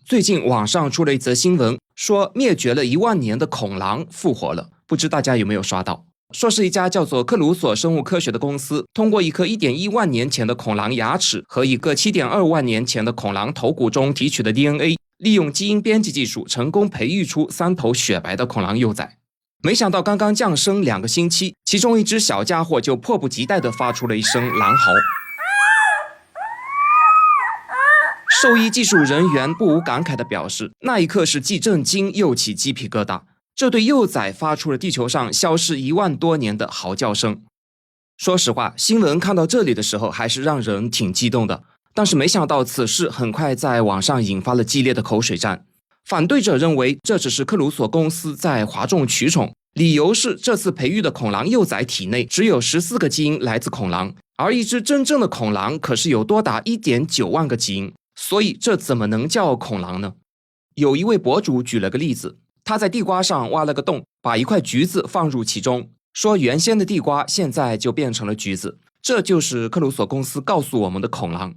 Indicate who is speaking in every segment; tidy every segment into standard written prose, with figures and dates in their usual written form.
Speaker 1: 最近网上出了一则新闻，说灭绝了1万年的恐狼复活了，不知大家有没有刷到？说是一家叫做克鲁索生物科学的公司，通过一颗1.1万年前的恐狼牙齿和一个7.2万年前的恐狼头骨中提取的 DNA， 利用基因编辑技术成功培育出3头雪白的恐狼幼崽。没想到刚刚降生2个星期，其中一只小家伙就迫不及待地发出了一声狼嚎。兽医技术人员不无感慨地表示，那一刻是既震惊又起鸡皮疙瘩。这对幼崽发出了地球上消失1万多年的嚎叫声。说实话，新闻看到这里的时候还是让人挺激动的，但是没想到此事很快在网上引发了激烈的口水战。反对者认为这只是克鲁索公司在哗众取宠，理由是这次培育的恐狼幼崽体内只有14个基因来自恐狼，而一只真正的恐狼可是有多达 1.9 万个基因，所以这怎么能叫恐狼呢？有一位博主举了个例子，他在地瓜上挖了个洞，把一块橘子放入其中，说原先的地瓜现在就变成了橘子，这就是克鲁索公司告诉我们的恐狼。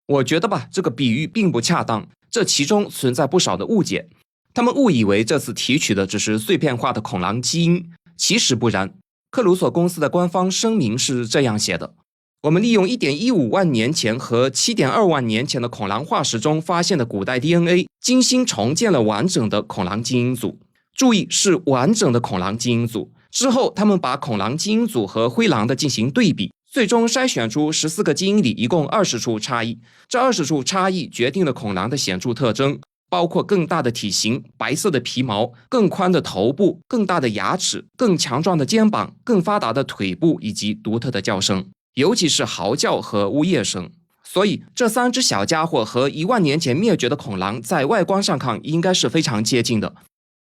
Speaker 1: 我觉得吧，这个比喻并不恰当，这其中存在不少的误解。他们误以为这次提取的只是碎片化的恐狼基因，其实不然。克鲁索公司的官方声明是这样写的：我们利用 1.15 万年前和 7.2 万年前的恐狼化石中发现的古代 DNA， 精心重建了完整的恐狼基因组。注意，是完整的恐狼基因组。之后他们把恐狼基因组和灰狼的进行对比，最终筛选出14个基因里一共20处差异。这20处差异决定了恐狼的显著特征，包括更大的体型、白色的皮毛、更宽的头部、更大的牙齿、更强壮的肩膀、更发达的腿部以及独特的叫声，尤其是嚎叫和呜咽声。所以这3只小家伙和1万年前灭绝的恐狼在外观上看应该是非常接近的。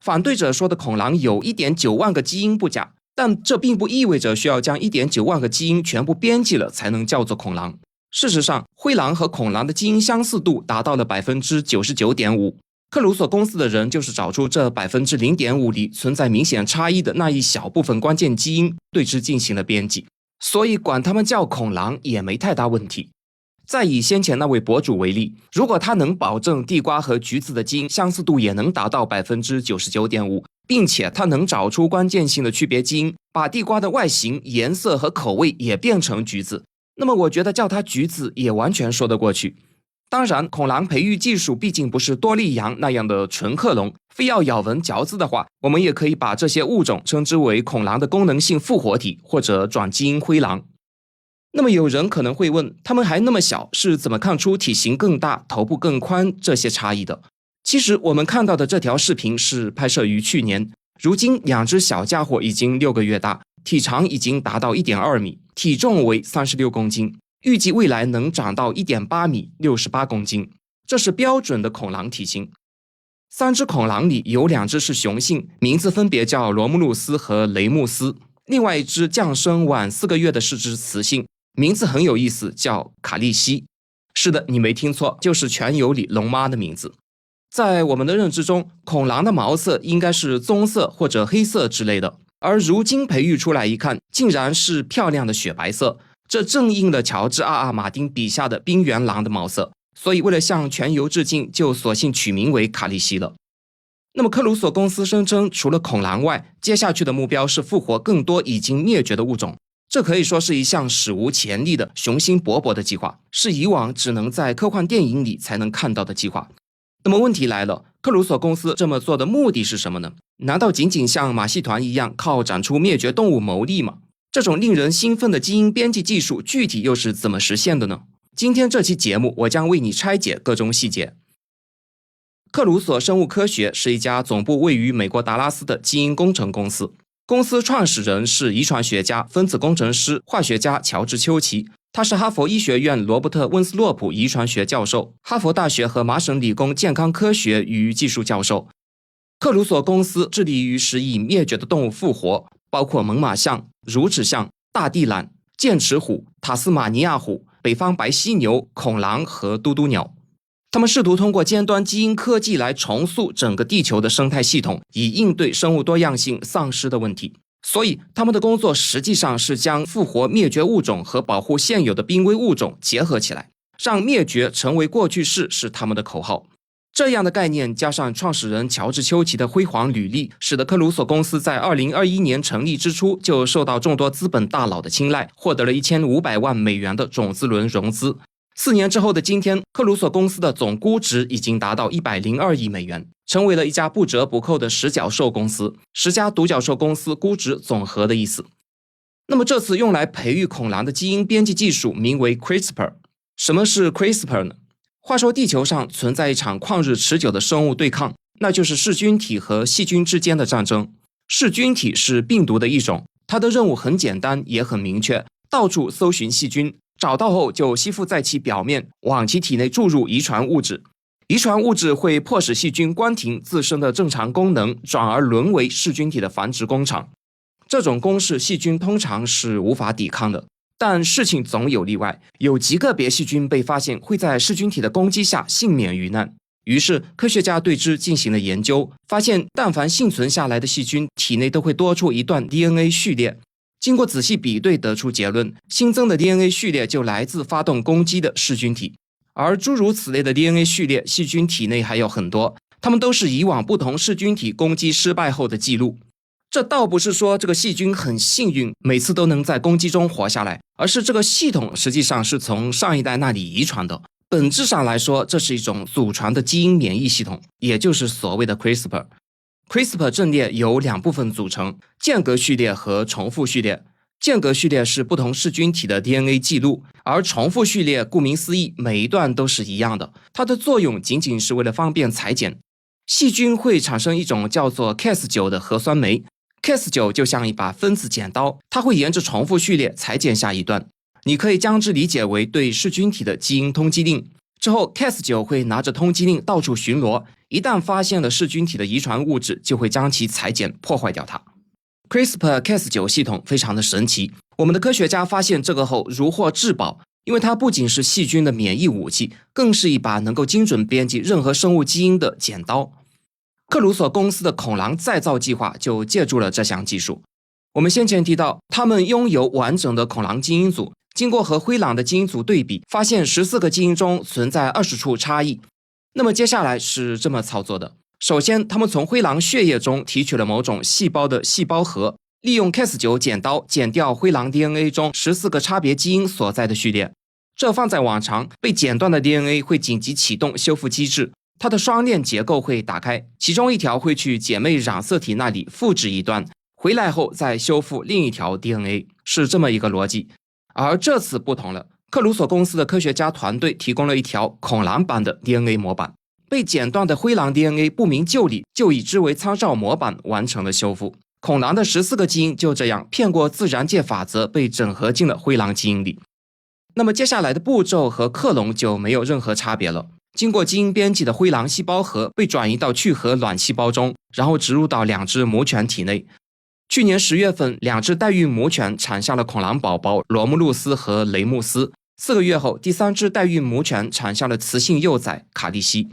Speaker 1: 反对者说的恐狼有 1.9 万个基因不假，但这并不意味着需要将 1.9 万个基因全部编辑了才能叫做恐狼。事实上，灰狼和恐狼的基因相似度达到了 99.5%。克鲁索公司的人就是找出这 0.5% 里存在明显差异的那一小部分关键基因，对之进行了编辑，所以管他们叫恐狼也没太大问题。再以先前那位博主为例，如果他能保证地瓜和橘子的基因相似度也能达到 99.5%， 并且他能找出关键性的区别基因，把地瓜的外形、颜色和口味也变成橘子，那么我觉得叫它橘子也完全说得过去。当然，恐狼培育技术毕竟不是多利羊那样的纯克隆，非要咬文嚼字的话，我们也可以把这些物种称之为恐狼的功能性复活体或者转基因灰狼。那么有人可能会问，他们还那么小，是怎么看出体型更大、头部更宽这些差异的？其实我们看到的这条视频是拍摄于去年，如今2只小家伙已经6个月大，体长已经达到 1.2 米，体重为36公斤，预计未来能长到 1.8 米，68公斤，这是标准的恐狼体型。3只恐狼里有2只是雄性，名字分别叫罗慕路斯和雷穆斯，另外一只降生晚4个月的是只雌性，名字很有意思，叫卡利西。是的，你没听错，就是全游里龙妈的名字。在我们的认知中，恐狼的毛色应该是棕色或者黑色之类的，而如今培育出来一看，竟然是漂亮的雪白色，这正应了乔治R.R. 马丁笔下的冰原狼的毛色，所以为了向全游致敬，就索性取名为卡利西了。那么克鲁索公司声称，除了恐狼外，接下去的目标是复活更多已经灭绝的物种，这可以说是一项史无前例的雄心勃勃的计划，是以往只能在科幻电影里才能看到的计划。那么问题来了，克鲁索公司这么做的目的是什么呢？难道仅仅像马戏团一样靠展出灭绝动物牟利吗？这种令人兴奋的基因编辑技术具体又是怎么实现的呢？今天这期节目我将为你拆解各种细节。克鲁索生物科学是一家总部位于美国达拉斯的基因工程公司，公司创始人是遗传学家、分子工程师、化学家乔治·丘奇，他是哈佛医学院罗伯特·温斯洛普遗传学教授，哈佛大学和麻省理工健康科学与技术教授。克鲁索公司致力于使已灭绝的动物复活，包括猛犸象、乳齿象、大地懒、剑齿虎、塔斯马尼亚虎、北方白犀牛、恐狼和嘟嘟鸟。他们试图通过尖端基因科技来重塑整个地球的生态系统，以应对生物多样性丧失的问题。所以他们的工作实际上是将复活灭绝物种和保护现有的濒危物种结合起来，让灭绝成为过去式是他们的口号。这样的概念加上创始人乔治·丘奇的辉煌履历，使得克鲁索公司在2021年成立之初就受到众多资本大佬的青睐，获得了1500万美元的种子轮融资。4年之后的今天，克鲁索公司的总估值已经达到102亿美元，成为了一家不折不扣的十角兽公司，10家独角兽公司估值总和的意思。那么这次用来培育恐狼的基因编辑技术名为 CRISPR。 什么是 CRISPR 呢？话说地球上存在一场旷日持久的生物对抗，那就是噬菌体和细菌之间的战争。噬菌体是病毒的一种，它的任务很简单也很明确，到处搜寻细菌，找到后就吸附在其表面，往其体内注入遗传物质。遗传物质会迫使细菌关停自身的正常功能，转而沦为噬菌体的繁殖工厂。这种攻势细菌通常是无法抵抗的，但事情总有例外，有极个别细菌被发现会在噬菌体的攻击下幸免于难。于是科学家对之进行了研究，发现但凡幸存下来的细菌体内都会多出一段 DNA 序列。经过仔细比对得出结论，新增的 DNA 序列就来自发动攻击的噬菌体。而诸如此类的 DNA 序列，细菌体内还有很多，它们都是以往不同噬菌体攻击失败后的记录。这倒不是说这个细菌很幸运，每次都能在攻击中活下来，而是这个系统实际上是从上一代那里遗传的。本质上来说，这是一种祖传的基因免疫系统，也就是所谓的 CRISPR。CRISPR 阵列由2部分组成，间隔序列和重复序列。间隔序列是不同噬菌体的 DNA 记录，而重复序列顾名思义，每一段都是一样的，它的作用仅仅是为了方便裁剪。细菌会产生一种叫做 Cas9 的核酸酶， Cas9 就像一把分子剪刀，它会沿着重复序列裁剪下一段。你可以将之理解为对噬菌体的基因通缉令。之后 Cas9 会拿着通缉令到处巡逻，一旦发现了噬菌体的遗传物质，就会将其裁剪破坏掉它。CRISPR-Cas9 系统非常的神奇，我们的科学家发现这个后如获至宝，因为它不仅是细菌的免疫武器，更是一把能够精准编辑任何生物基因的剪刀。克鲁索公司的恐狼再造计划就借助了这项技术。我们先前提到，他们拥有完整的恐狼基因组，经过和灰狼的基因组对比，发现14个基因中存在20处差异。那么接下来是这么操作的。首先，他们从灰狼血液中提取了某种细胞的细胞核，利用 Cas9 剪刀剪掉灰狼 DNA 中14个差别基因所在的序列。这放在往常，被剪断的 DNA 会紧急启动修复机制，它的双链结构会打开，其中一条会去姐妹染色体那里复制一段，回来后再修复另一条 DNA， 是这么一个逻辑。而这次不同了，克鲁索公司的科学家团队提供了一条恐狼版的 DNA 模板，被剪断的灰狼 DNA 不明就里，就以之为参照模板完成了修复。恐狼的14个基因就这样骗过自然界法则，被整合进了灰狼基因里。那么接下来的步骤和克隆就没有任何差别了。经过基因编辑的灰狼细胞核被转移到去核卵细胞中，然后植入到2只母犬体内。去年10月份，2只代孕母犬产下了恐狼宝宝罗慕路斯和雷穆斯。4个月后，第3只代孕母犬产下了雌性幼崽卡利西。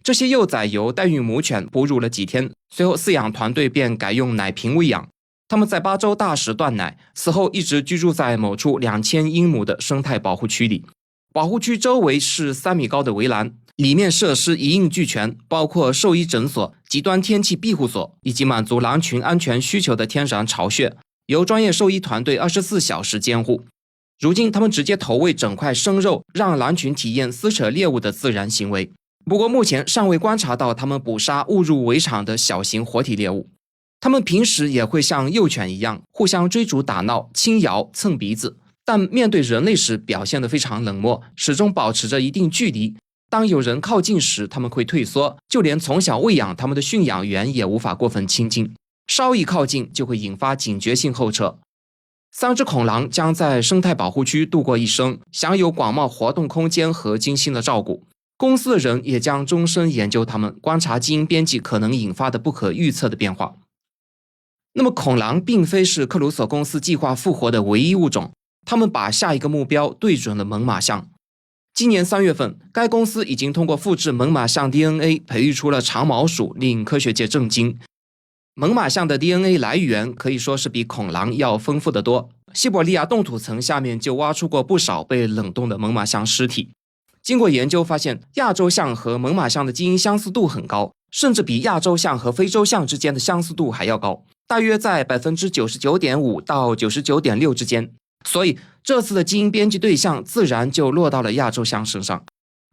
Speaker 1: 这些幼崽由代孕母犬哺乳了几天，随后饲养团队便改用奶瓶喂养。他们在8周大时断奶，此后一直居住在某处2000英亩的生态保护区里。保护区周围是3米高的围栏，里面设施一应俱全，包括兽医诊所、极端天气庇护所以及满足狼群安全需求的天然巢穴，由专业兽医团队24小时监护。如今他们直接投喂整块生肉，让狼群体验撕扯猎物的自然行为。不过目前尚未观察到他们捕杀误入围场的小型活体猎物。他们平时也会像幼犬一样互相追逐打闹、轻摇、蹭鼻子，但面对人类时表现得非常冷漠，始终保持着一定距离。当有人靠近时，他们会退缩，就连从小喂养他们的驯养员也无法过分亲近，稍一靠近就会引发警觉性后撤。3只恐狼将在生态保护区度过一生，享有广袤活动空间和精心的照顾。公司的人也将终身研究它们，观察基因编辑可能引发的不可预测的变化。那么恐狼并非是克鲁索公司计划复活的唯一物种，他们把下一个目标对准了猛犸象。今年3月份，该公司已经通过复制猛犸象 DNA 培育出了长毛鼠，令科学界震惊。猛犸象的 DNA 来源可以说是比恐狼要丰富得多，西伯利亚冻土层下面就挖出过不少被冷冻的猛犸象尸体。经过研究发现，亚洲象和猛犸象的基因相似度很高，甚至比亚洲象和非洲象之间的相似度还要高，大约在 99.5% 到 99.6% 之间。所以这次的基因编辑对象自然就落到了亚洲象身上。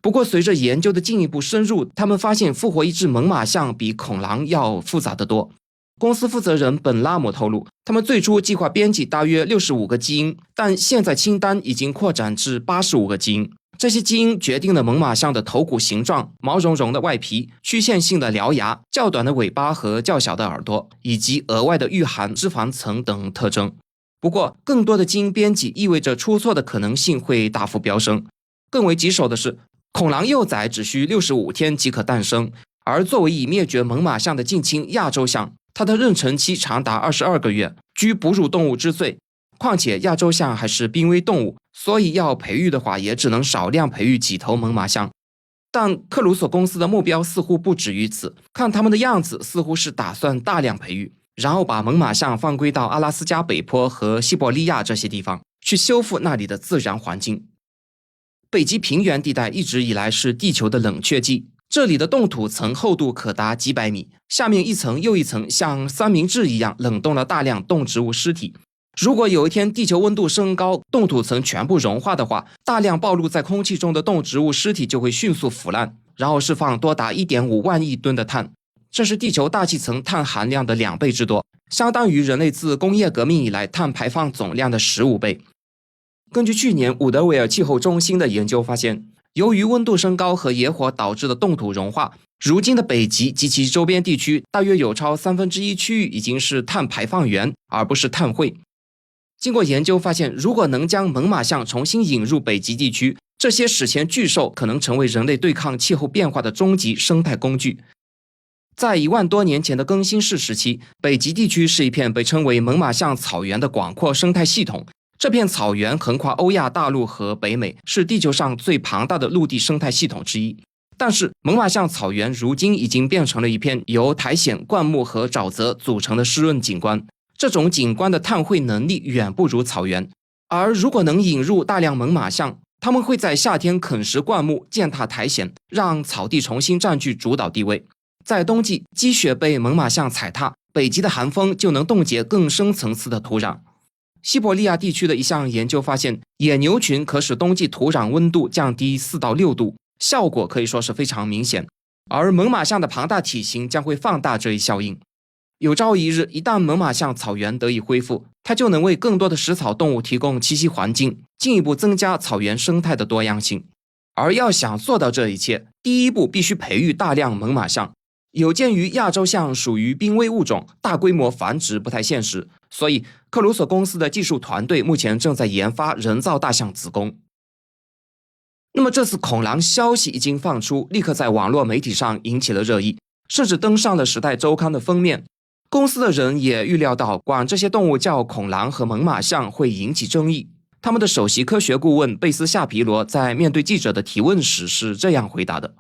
Speaker 1: 不过随着研究的进一步深入，他们发现复活一只猛犸象比恐狼要复杂得多。公司负责人本拉姆透露，他们最初计划编辑大约65个基因，但现在清单已经扩展至85个基因。这些基因决定了猛犸象的头骨形状、毛茸茸的外皮、曲线性的獠牙、较短的尾巴和较小的耳朵，以及额外的御寒脂肪层等特征。不过，更多的基因编辑意味着出错的可能性会大幅飙升。更为棘手的是，恐狼幼崽只需65天即可诞生，而作为已灭绝猛犸象的近亲亚洲象，它的妊娠期长达22个月，居哺乳动物之最。况且亚洲象还是濒危动物，所以要培育的话，也只能少量培育几头猛犸象。但克鲁索公司的目标似乎不止于此，看他们的样子，似乎是打算大量培育，然后把猛犸象放归到阿拉斯加北坡和西伯利亚这些地方，去修复那里的自然环境。北极平原地带一直以来是地球的冷却剂，这里的冻土层厚度可达几百米，下面一层又一层像三明治一样冷冻了大量动植物尸体。如果有一天地球温度升高，冻土层全部融化的话，大量暴露在空气中的动植物尸体就会迅速腐烂，然后释放多达 1.5 万亿吨的碳，这是地球大气层碳含量的2倍之多，相当于人类自工业革命以来碳排放总量的15倍。根据去年伍德维尔气候中心的研究发现，由于温度升高和野火导致的冻土融化，如今的北极及其周边地区大约有超1/3区域已经是碳排放源，而不是碳汇。经过研究发现，如果能将猛犸象重新引入北极地区，这些史前巨兽可能成为人类对抗气候变化的终极生态工具。在1万多年前的更新世时期，北极地区是一片被称为猛犸象草原的广阔生态系统。这片草原横跨欧亚大陆和北美，是地球上最庞大的陆地生态系统之一。但是猛犸象草原如今已经变成了一片由苔藓、灌木和沼泽组成的湿润景观，这种景观的碳汇能力远不如草原。而如果能引入大量猛犸象，它们会在夏天啃食灌木、践踏苔藓，让草地重新占据主导地位。在冬季，积雪被猛犸象踩踏，北极的寒风就能冻结更深层次的土壤。西伯利亚地区的一项研究发现，野牛群可使冬季土壤温度降低4到6度，效果可以说是非常明显。而猛犸象的庞大体型将会放大这一效应。有朝一日，一旦猛犸象草原得以恢复，它就能为更多的食草动物提供栖息环境，进一步增加草原生态的多样性。而要想做到这一切，第一步必须培育大量猛犸象。有鉴于亚洲象属于濒危物种，大规模繁殖不太现实，所以克鲁索公司的技术团队目前正在研发人造大象子宫。那么这次恐狼消息一经放出，立刻在网络媒体上引起了热议，甚至登上了《时代周刊》的封面。公司的人也预料到管这些动物叫恐狼和猛犸象会引起争议。他们的首席科学顾问贝斯夏皮罗在面对记者的提问时是这样回答的：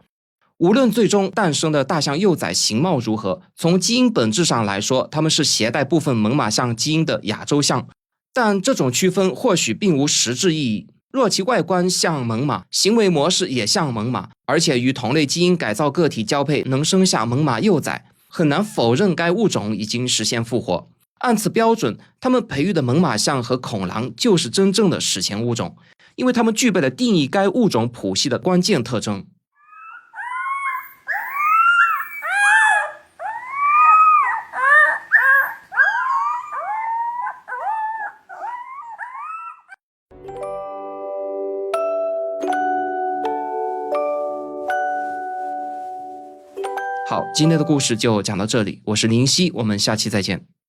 Speaker 1: 无论最终诞生的大象幼崽形貌如何，从基因本质上来说，它们是携带部分猛犸象基因的亚洲象，但这种区分或许并无实质意义。若其外观像猛犸，行为模式也像猛犸，而且与同类基因改造个体交配能生下猛犸幼崽，很难否认该物种已经实现复活。按此标准，他们培育的猛犸象和恐狼就是真正的史前物种，因为它们具备了定义该物种谱系的关键特征。好，今天的故事就讲到这里，我是林夕，我们下期再见。